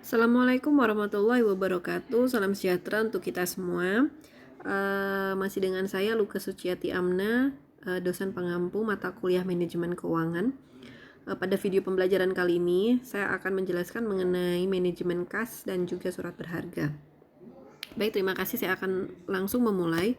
Assalamualaikum warahmatullahi wabarakatuh. Salam sejahtera untuk kita semua. Masih dengan saya Luka Suciati Amna, dosen pengampu mata kuliah manajemen keuangan. Pada video pembelajaran kali ini saya akan menjelaskan mengenai manajemen kas dan juga surat berharga. Baik, terima kasih. Saya akan langsung memulai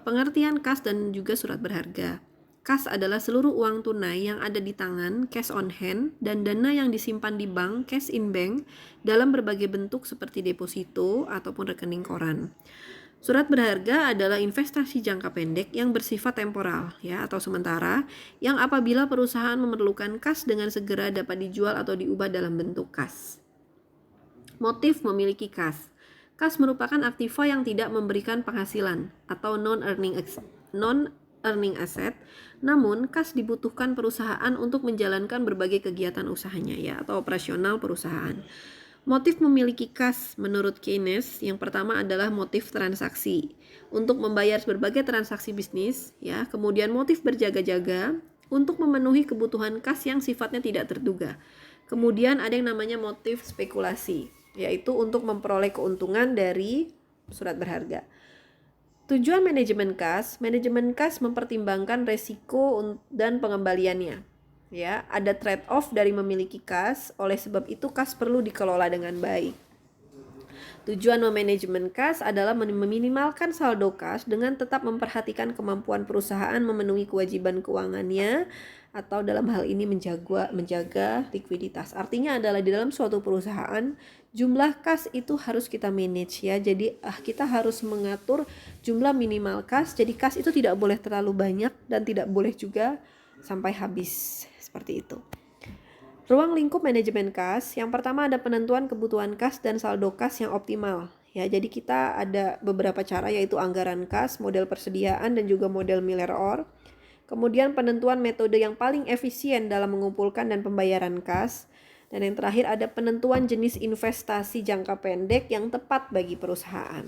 pengertian kas dan juga surat berharga. Kas adalah seluruh uang tunai yang ada di tangan, cash on hand, dan dana yang disimpan di bank, cash in bank, dalam berbagai bentuk seperti deposito ataupun rekening koran. Surat berharga adalah investasi jangka pendek yang bersifat temporal ya atau sementara, yang apabila perusahaan memerlukan kas dengan segera dapat dijual atau diubah dalam bentuk kas. Motif memiliki kas. Kas merupakan aktiva yang tidak memberikan penghasilan atau non-earning asset, namun kas dibutuhkan perusahaan untuk menjalankan berbagai kegiatan usahanya ya atau operasional perusahaan. Motif memiliki kas menurut Keynes yang pertama adalah motif transaksi untuk membayar berbagai transaksi bisnis ya, kemudian motif berjaga-jaga untuk memenuhi kebutuhan kas yang sifatnya tidak terduga. Kemudian ada yang namanya motif spekulasi, yaitu untuk memperoleh keuntungan dari surat berharga. Tujuan manajemen kas mempertimbangkan resiko dan pengembaliannya. Ya, ada trade-off dari memiliki kas, oleh sebab itu kas perlu dikelola dengan baik. Tujuan memanajemen kas adalah meminimalkan saldo kas dengan tetap memperhatikan kemampuan perusahaan memenuhi kewajiban keuangannya atau dalam hal ini menjaga likuiditas. Artinya adalah di dalam suatu perusahaan jumlah kas itu harus kita manage ya. Jadi kita harus mengatur jumlah minimal kas. Jadi kas itu tidak boleh terlalu banyak dan tidak boleh juga sampai habis seperti itu. Ruang lingkup manajemen kas, yang pertama ada penentuan kebutuhan kas dan saldo kas yang optimal. Ya, jadi kita ada beberapa cara yaitu anggaran kas, model persediaan dan juga model Miller Orr. Kemudian penentuan metode yang paling efisien dalam mengumpulkan dan pembayaran kas. Dan yang terakhir ada penentuan jenis investasi jangka pendek yang tepat bagi perusahaan.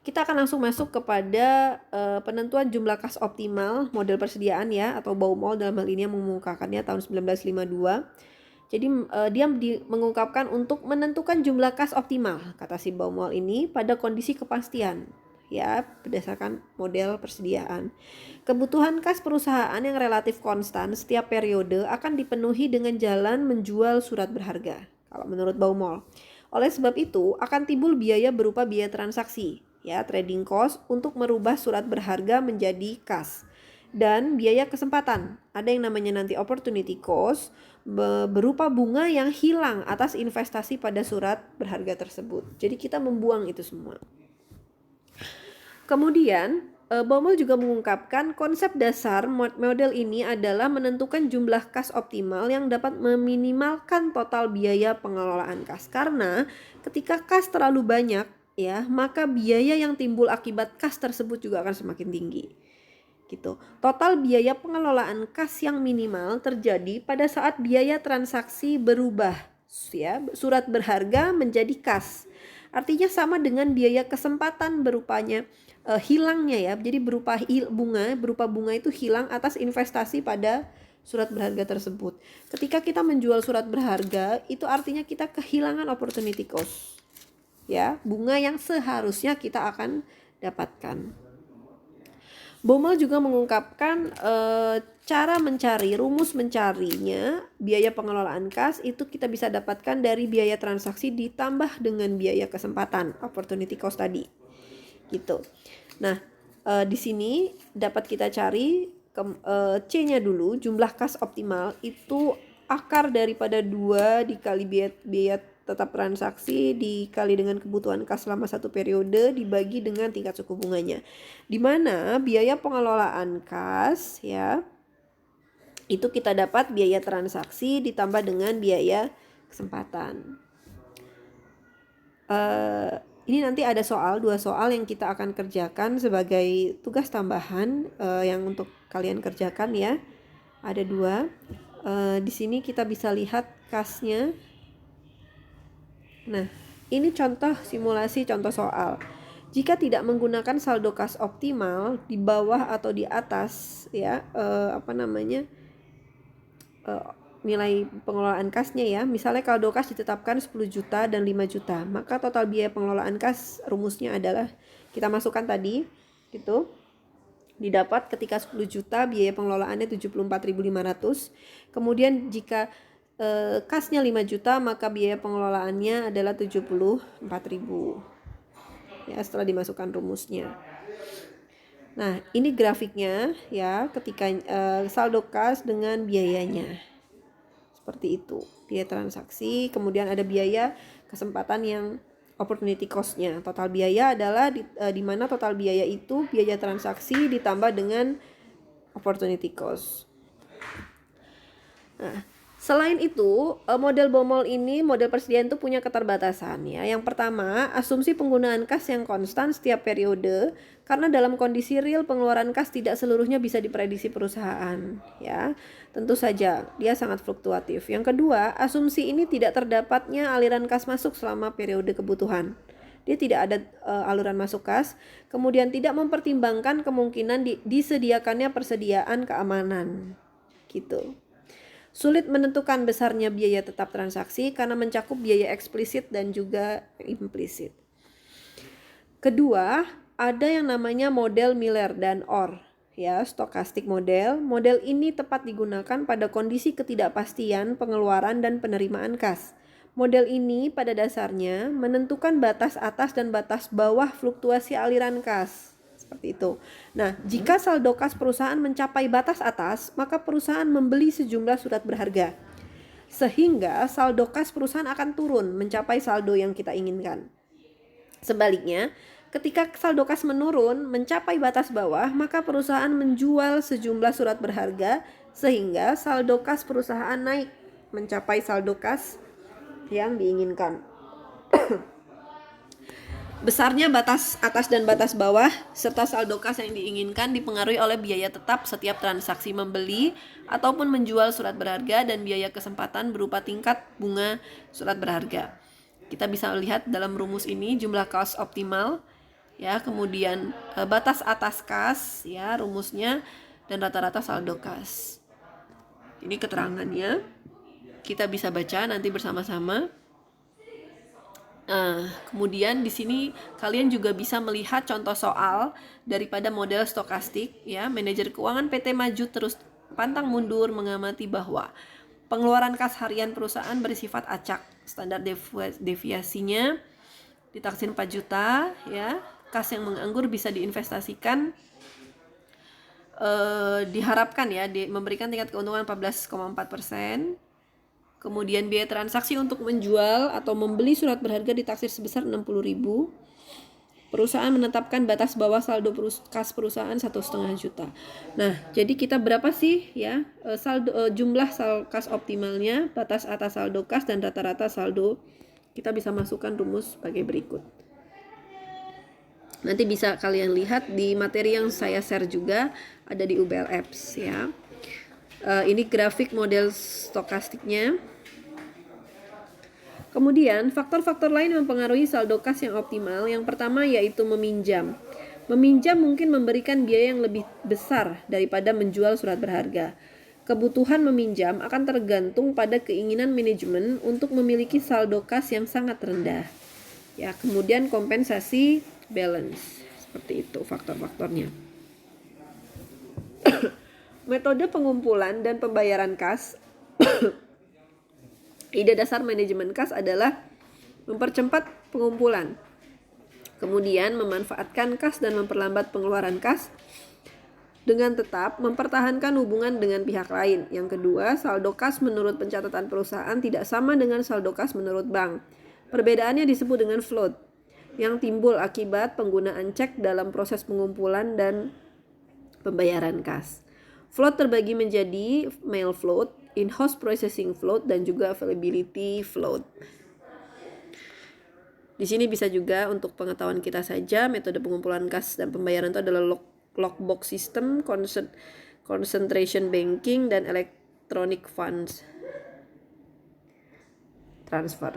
Kita akan langsung masuk kepada penentuan jumlah kas optimal model persediaan ya, atau Baumol dalam hal ini yang mengungkapkannya tahun 1952. Jadi dia mengungkapkan untuk menentukan jumlah kas optimal, kata si Baumol ini, pada kondisi kepastian ya berdasarkan model persediaan. Kebutuhan kas perusahaan yang relatif konstan setiap periode akan dipenuhi dengan jalan menjual surat berharga kalau menurut Baumol. Oleh sebab itu akan timbul biaya berupa biaya transaksi ya, trading cost untuk merubah surat berharga menjadi kas, dan biaya kesempatan. Ada yang namanya nanti opportunity cost berupa bunga yang hilang atas investasi pada surat berharga tersebut. Jadi kita membuang itu semua. Kemudian Baumol juga mengungkapkan konsep dasar model ini adalah menentukan jumlah kas optimal yang dapat meminimalkan total biaya pengelolaan kas. Karena ketika kas terlalu banyak ya, maka biaya yang timbul akibat kas tersebut juga akan semakin tinggi. Gitu. Total biaya pengelolaan kas yang minimal terjadi pada saat biaya transaksi berubah ya, surat berharga menjadi kas. Artinya sama dengan biaya kesempatan berupanya hilangnya ya. Jadi berupa bunga itu hilang atas investasi pada surat berharga tersebut. Ketika kita menjual surat berharga, itu artinya kita kehilangan opportunity cost. Ya, bunga yang seharusnya kita akan dapatkan. Baumol juga mengungkapkan cara rumus mencarinya biaya pengelolaan kas itu kita bisa dapatkan dari biaya transaksi ditambah dengan biaya kesempatan, opportunity cost tadi. Gitu. Nah, di sini dapat kita cari C-nya dulu, jumlah kas optimal itu akar daripada 2 dikali biaya tetap transaksi dikali dengan kebutuhan kas selama satu periode dibagi dengan tingkat suku bunganya. Di mana biaya pengelolaan kas ya itu kita dapat biaya transaksi ditambah dengan biaya kesempatan. Ini nanti ada dua soal yang kita akan kerjakan sebagai tugas tambahan yang untuk kalian kerjakan ya. Ada 2. Di sini kita bisa lihat kasnya. Nah, ini contoh simulasi contoh soal. Jika tidak menggunakan saldo kas optimal di bawah atau di atas ya nilai pengelolaan kasnya ya. Misalnya saldo kas ditetapkan 10 juta dan 5 juta, maka total biaya pengelolaan kas rumusnya adalah kita masukkan tadi gitu. Didapat ketika 10 juta biaya pengelolaannya 74.500. Kemudian jika kasnya 5 juta maka biaya pengelolaannya adalah 74.000. Ya, setelah dimasukkan rumusnya. Nah, ini grafiknya ya ketika saldo kas dengan biayanya. Seperti itu. Biaya transaksi, kemudian ada biaya kesempatan yang opportunity cost-nya. Total biaya adalah di mana total biaya itu biaya transaksi ditambah dengan opportunity cost. Nah, selain itu, model BOMOL ini, model persediaan itu punya keterbatasan ya. Yang pertama, asumsi penggunaan kas yang konstan setiap periode, karena dalam kondisi real pengeluaran kas tidak seluruhnya bisa diprediksi perusahaan ya. Tentu saja dia sangat fluktuatif. Yang kedua, asumsi ini tidak terdapatnya aliran kas masuk selama periode kebutuhan. Dia tidak ada aluran masuk kas, kemudian tidak mempertimbangkan kemungkinan disediakannya persediaan keamanan gitu. Sulit menentukan besarnya biaya tetap transaksi karena mencakup biaya eksplisit dan juga implisit. Kedua, ada yang namanya model Miller dan Orr, ya, stokastik model. Model ini tepat digunakan pada kondisi ketidakpastian pengeluaran dan penerimaan kas. Model ini pada dasarnya menentukan batas atas dan batas bawah fluktuasi aliran kas. Seperti itu. Nah, jika saldo kas perusahaan mencapai batas atas, maka perusahaan membeli sejumlah surat berharga. Sehingga saldo kas perusahaan akan turun mencapai saldo yang kita inginkan. Sebaliknya, ketika saldo kas menurun mencapai batas bawah, maka perusahaan menjual sejumlah surat berharga sehingga saldo kas perusahaan naik mencapai saldo kas yang diinginkan. Besarnya batas atas dan batas bawah serta saldo kas yang diinginkan dipengaruhi oleh biaya tetap setiap transaksi membeli ataupun menjual surat berharga dan biaya kesempatan berupa tingkat bunga surat berharga. Kita bisa lihat dalam rumus ini jumlah kas optimal ya, kemudian batas atas kas ya rumusnya, dan rata-rata saldo kas. Ini keterangannya. Kita bisa baca nanti bersama-sama. Kemudian di sini kalian juga bisa melihat contoh soal daripada model stokastik ya. Manajer keuangan PT Maju terus pantang mundur mengamati bahwa pengeluaran kas harian perusahaan bersifat acak. Standar deviasinya ditaksir 4 juta ya. Kas yang menganggur bisa diinvestasikan, diharapkan ya memberikan tingkat keuntungan 14,4%. Kemudian biaya transaksi untuk menjual atau membeli surat berharga ditaksir sebesar 60.000. Perusahaan menetapkan batas bawah saldo kas perusahaan 1,5 juta. Nah, jadi kita berapa sih ya jumlah kas optimalnya, batas atas saldo kas dan rata-rata saldo. Kita bisa masukkan rumus sebagai berikut. Nanti bisa kalian lihat di materi yang saya share juga ada di UBL Apps ya. Ini grafik model stokastiknya. Kemudian faktor-faktor lain yang mempengaruhi saldo kas yang optimal. Yang pertama yaitu meminjam. Meminjam mungkin memberikan biaya yang lebih besar daripada menjual surat berharga. Kebutuhan meminjam akan tergantung pada keinginan manajemen untuk memiliki saldo kas yang sangat rendah. Ya, kemudian kompensasi balance. Seperti itu faktor-faktornya. Metode pengumpulan dan pembayaran kas. Ide dasar manajemen kas adalah mempercepat pengumpulan, kemudian memanfaatkan kas dan memperlambat pengeluaran kas dengan tetap mempertahankan hubungan dengan pihak lain. Yang kedua, saldo kas menurut pencatatan perusahaan tidak sama dengan saldo kas menurut bank. Perbedaannya disebut dengan float, yang timbul akibat penggunaan cek dalam proses pengumpulan dan pembayaran kas. Float terbagi menjadi mail float, in-house processing float, dan juga availability float. Di sini bisa juga untuk pengetahuan kita saja, metode pengumpulan kas dan pembayaran itu adalah lockbox system, concentration banking, dan electronic funds transfer.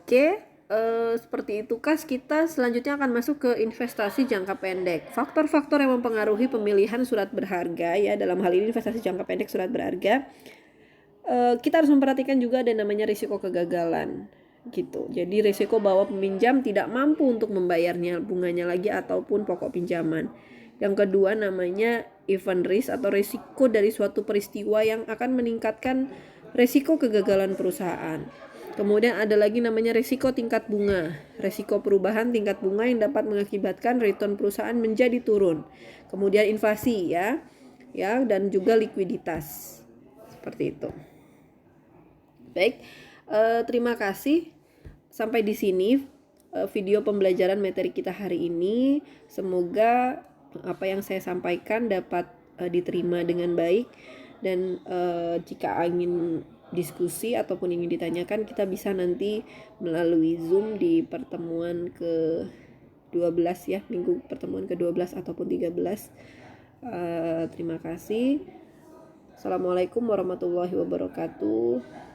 Oke, seperti itu, Kas, kita selanjutnya akan masuk ke investasi jangka pendek. Faktor-faktor yang mempengaruhi pemilihan surat berharga, ya, dalam hal ini investasi jangka pendek surat berharga. Kita harus memperhatikan juga ada namanya risiko kegagalan, gitu. Jadi risiko bahwa peminjam tidak mampu untuk membayarnya bunganya lagi ataupun pokok pinjaman. Yang kedua namanya event risk atau risiko dari suatu peristiwa yang akan meningkatkan risiko kegagalan perusahaan. Kemudian ada lagi namanya risiko tingkat bunga, risiko perubahan tingkat bunga yang dapat mengakibatkan return perusahaan menjadi turun. Kemudian inflasi, ya, dan juga likuiditas. Seperti itu. Baik, terima kasih. Sampai di sini video pembelajaran materi kita hari ini. Semoga apa yang saya sampaikan dapat diterima dengan baik, dan jika ingin diskusi ataupun ingin ditanyakan, kita bisa nanti melalui Zoom di pertemuan ke-12, ya, minggu pertemuan ke-12 ataupun 13. Terima kasih. Assalamualaikum warahmatullahi wabarakatuh.